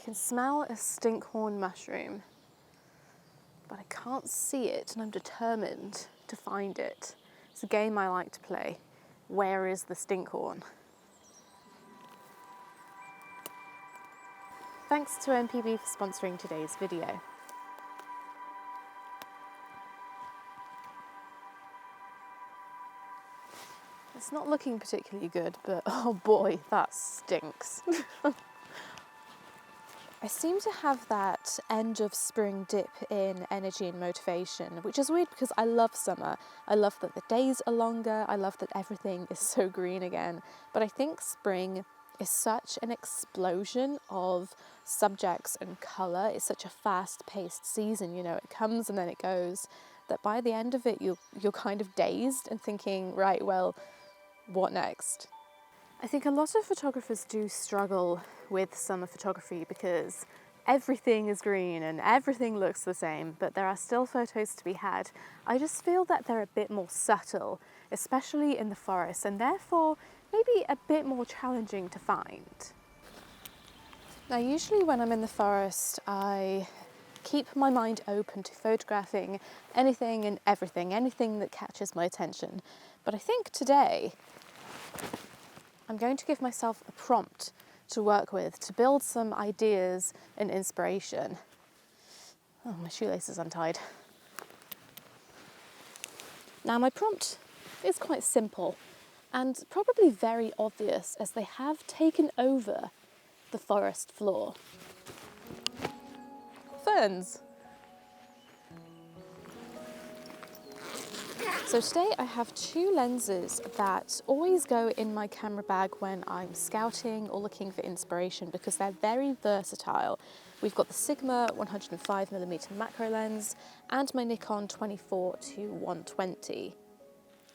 I can smell a stinkhorn mushroom, but I can't see it, and I'm determined to find it. It's a game I like to play. Where is the stinkhorn? Thanks to MPB for sponsoring today's video. It's not looking particularly good, but oh boy, that stinks. I seem to have that end of spring dip in energy and motivation, which is weird because I love summer. I love that the days are longer. I love that everything is so green again. But I think spring is such an explosion of subjects and colour. It's such a fast-paced season, you know, it comes and then it goes, that by the end of it, you're kind of dazed and thinking, right, well, what next? I think a lot of photographers do struggle with summer photography because everything is green and everything looks the same, but there are still photos to be had. I just feel that they're a bit more subtle, especially in the forest, and therefore maybe a bit more challenging to find. Now, usually when I'm in the forest, I keep my mind open to photographing anything and everything, anything that catches my attention. But I think today, I'm going to give myself a prompt to work with to build some ideas and inspiration. Oh, my shoelace is untied. Now, my prompt is quite simple and probably very obvious as they have taken over the forest floor. Ferns. So today I have two lenses that always go in my camera bag when I'm scouting or looking for inspiration because they're very versatile. We've got the Sigma 105mm macro lens and my Nikon 24-120.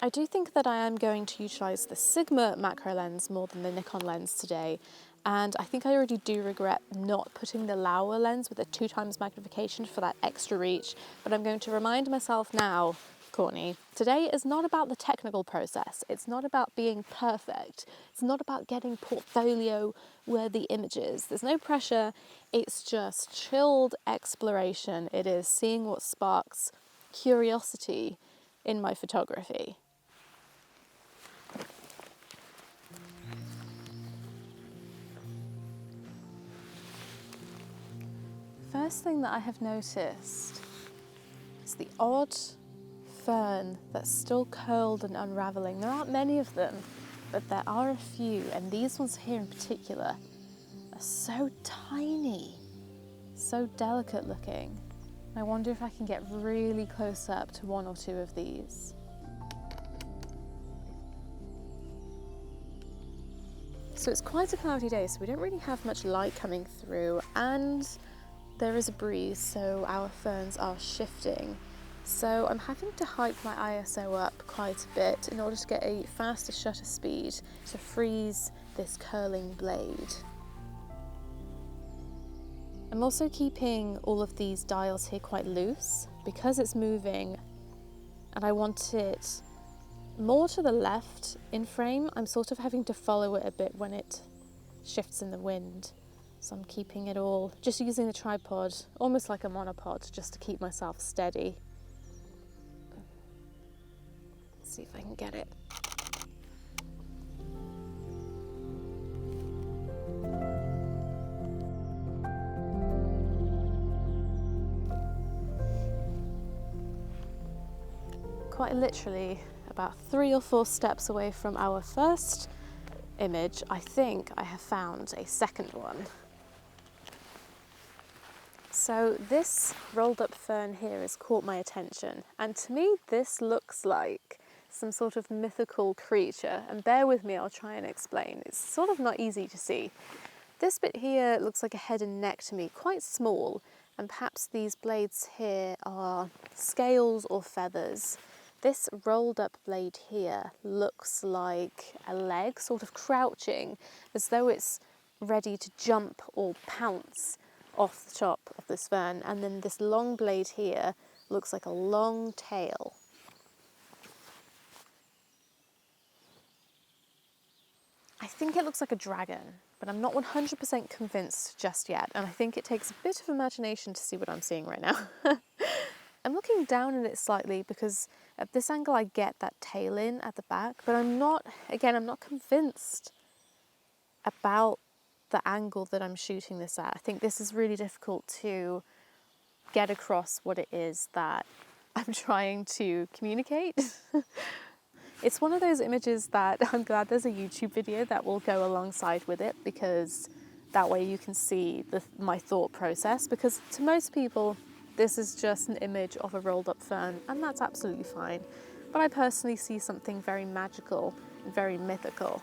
I do think that I am going to utilise the Sigma macro lens more than the Nikon lens today, and I think I already do regret not putting the Laowa lens with a 2x magnification for that extra reach, but I'm going to remind myself now, Courtney, today is not about the technical process. It's not about being perfect. It's not about getting portfolio-worthy images. There's no pressure. It's just chilled exploration. It is seeing what sparks curiosity in my photography. First thing that I have noticed is the odd fern that's still curled and unraveling. There aren't many of them, but there are a few, and these ones here in particular are so tiny, so delicate looking. I wonder if I can get really close up to one or two of these. So it's quite a cloudy day, so we don't really have much light coming through, and there is a breeze, so our ferns are shifting. So I'm having to hike my ISO up quite a bit in order to get a faster shutter speed to freeze this curling blade. I'm also keeping all of these dials here quite loose because it's moving and I want it more to the left in frame. I'm sort of having to follow it a bit when it shifts in the wind. So I'm keeping it all, just using the tripod, almost like a monopod, just to keep myself steady. Let's see if I can get it. Quite literally, about 3 or 4 steps away from our first image, I think I have found a second one. So this rolled up fern here has caught my attention, and to me this looks like some sort of mythical creature, and bear with me, I'll try and explain. It's sort of not easy to see. This bit here looks like a head and neck to me, quite small, and perhaps these blades here are scales or feathers. This rolled up blade here looks like a leg, sort of crouching, as though it's ready to jump or pounce off the top of this fern, and then this long blade here looks like a long tail. I think it looks like a dragon. but I'm not 100% convinced just yet, and I think it takes a bit of imagination to see what I'm seeing right now. I'm looking down at it slightly because at this angle I get that tail in at the back, but I'm not convinced about the angle that I'm shooting this at. I think this is really difficult to get across what it is that I'm trying to communicate. It's one of those images that I'm glad there's a YouTube video that will go alongside with it, because that way you can see my thought process, because to most people this is just an image of a rolled up fern, and that's absolutely fine. But I personally see something very magical and very mythical.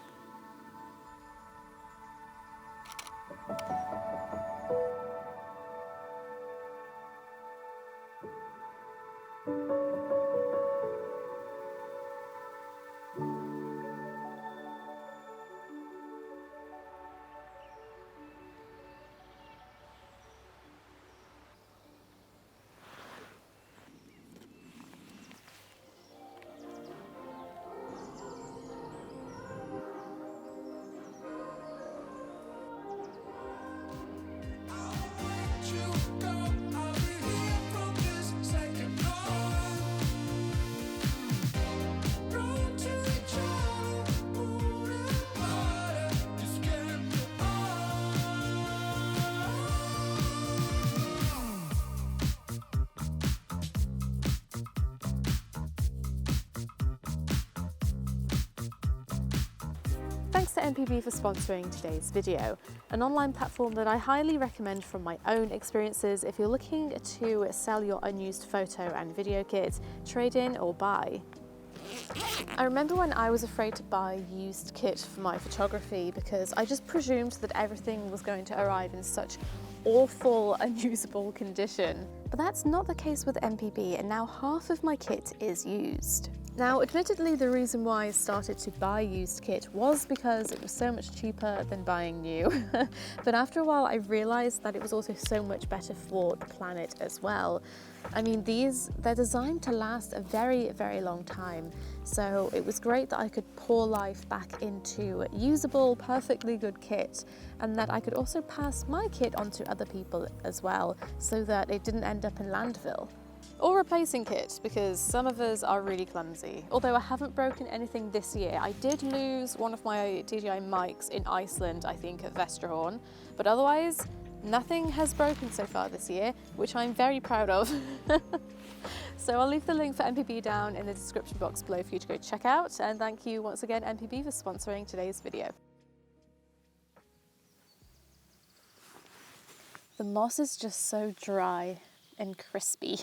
Thanks to MPB for sponsoring today's video, an online platform that I highly recommend from my own experiences if you're looking to sell your unused photo and video kits, trade in or buy. I remember when I was afraid to buy used kit for my photography because I just presumed that everything was going to arrive in such awful, unusable condition. But that's not the case with MPB, and now half of my kit is used. Now, admittedly, the reason why I started to buy used kit was because it was so much cheaper than buying new. But after a while, I realized that it was also so much better for the planet as well. I mean, they're designed to last a very, very long time. So it was great that I could pour life back into usable, perfectly good kit, and that I could also pass my kit on to other people as well, so that it didn't end up in landfill. Or replacing kit, because some of us are really clumsy. Although I haven't broken anything this year. I did lose one of my DJI mics in Iceland, I think, at Vesterhorn, but otherwise nothing has broken so far this year, which I'm very proud of. So I'll leave the link for MPB down in the description box below for you to go check out, and thank you once again MPB for sponsoring today's video. The moss is just so dry and crispy.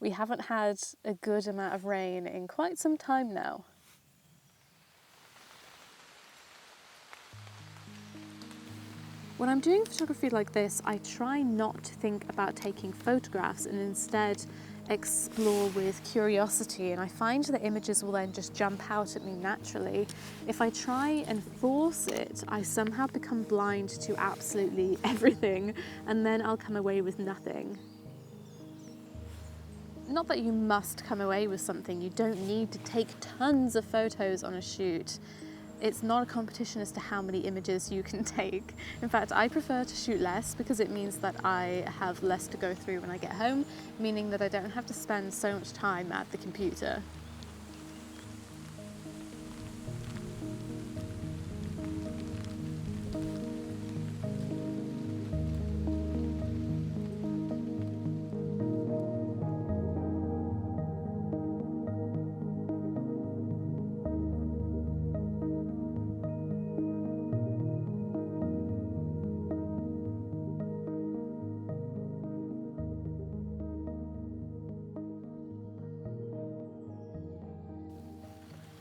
We haven't had a good amount of rain in quite some time now. When I'm doing photography like this, I try not to think about taking photographs and instead explore with curiosity, and I find that images will then just jump out at me naturally. If I try and force it, I somehow become blind to absolutely everything, and then I'll come away with nothing. Not that you must come away with something, you don't need to take tons of photos on a shoot. It's not a competition as to how many images you can take. In fact, I prefer to shoot less because it means that I have less to go through when I get home, meaning that I don't have to spend so much time at the computer.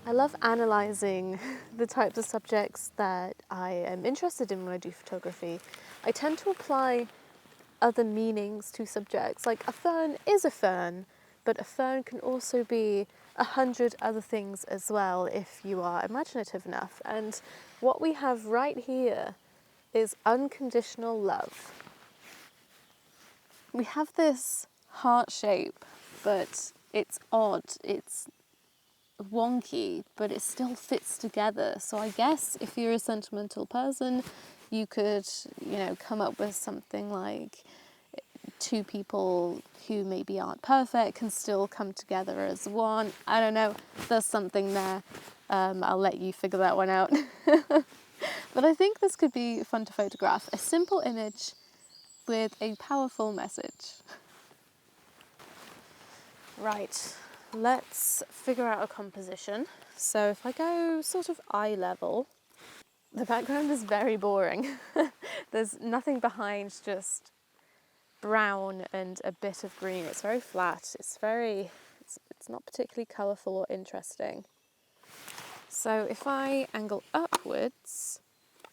I love analysing the types of subjects that I am interested in when I do photography. I tend to apply other meanings to subjects. Like a fern is a fern, but a fern can also be 100 other things as well if you are imaginative enough. And what we have right here is unconditional love. We have this heart shape, but it's odd. It's wonky, but it still fits together. So I guess if you're a sentimental person, you could, come up with something like two people who maybe aren't perfect can still come together as one. I don't know, there's something there. I'll let you figure that one out. But I think this could be fun to photograph. A simple image with a powerful message. Right, let's figure out a composition. So if I go sort of eye level, the background is very boring. There's nothing behind, just brown and a bit of green. It's very flat. It's not particularly colourful or interesting. So if I angle upwards,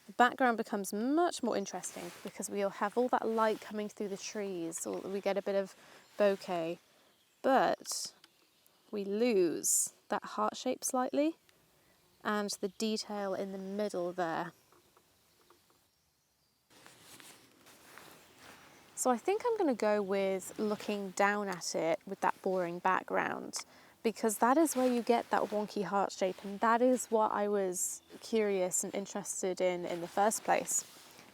the background becomes much more interesting because we'll have all that light coming through the trees, so we get a bit of bokeh, but we lose that heart shape slightly and the detail in the middle there. So I think I'm going to go with looking down at it with that boring background, because that is where you get that wonky heart shape, and that is what I was curious and interested in the first place.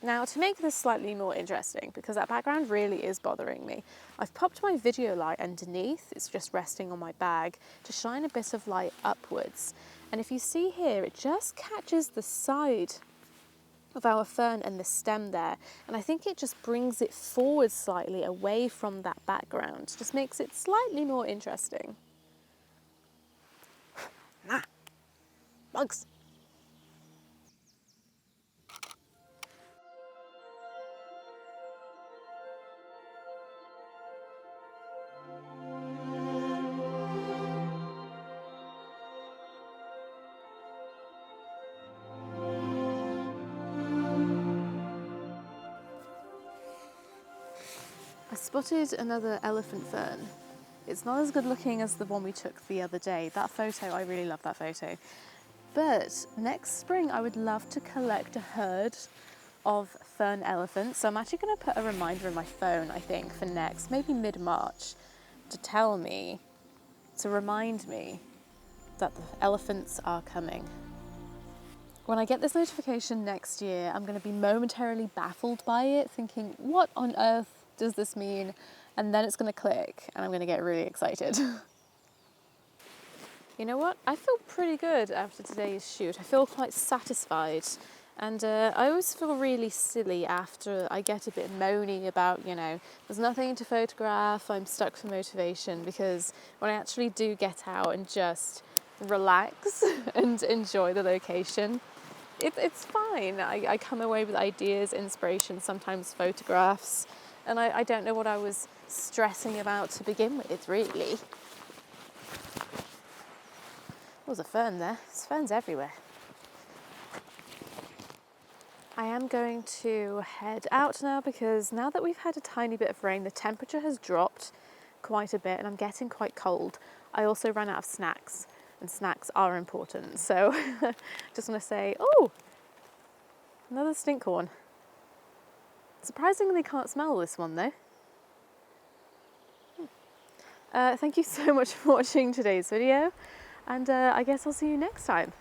Now, to make this slightly more interesting, because that background really is bothering me, I've popped my video light underneath. It's just resting on my bag to shine a bit of light upwards. And if you see here, it just catches the side of our fern and the stem there, and I think it just brings it forward slightly away from that background, just makes it slightly more interesting. Nah, bugs. I spotted another elephant fern. It's not as good looking as the one we took the other day. That photo, I really love that photo. But next spring, I would love to collect a herd of fern elephants. So I'm actually going to put a reminder in my phone, I think, for next, maybe mid-March, to remind me that the elephants are coming. When I get this notification next year, I'm going to be momentarily baffled by it, thinking, what on earth does this mean? And then it's going to click and I'm going to get really excited. You know what? I feel pretty good after today's shoot. I feel quite satisfied. And I always feel really silly after I get a bit moany about, there's nothing to photograph, I'm stuck for motivation, because when I actually do get out and just relax and enjoy the location, it's fine. I come away with ideas, inspiration, sometimes photographs, and I don't know what I was stressing about to begin with, really. There's a fern there. There's ferns everywhere. I am going to head out now, because now that we've had a tiny bit of rain, the temperature has dropped quite a bit and I'm getting quite cold. I also ran out of snacks, and snacks are important. So just want to say, oh, another stinkhorn. Surprisingly can't smell this one though. Thank you so much for watching today's video, and I guess I'll see you next time.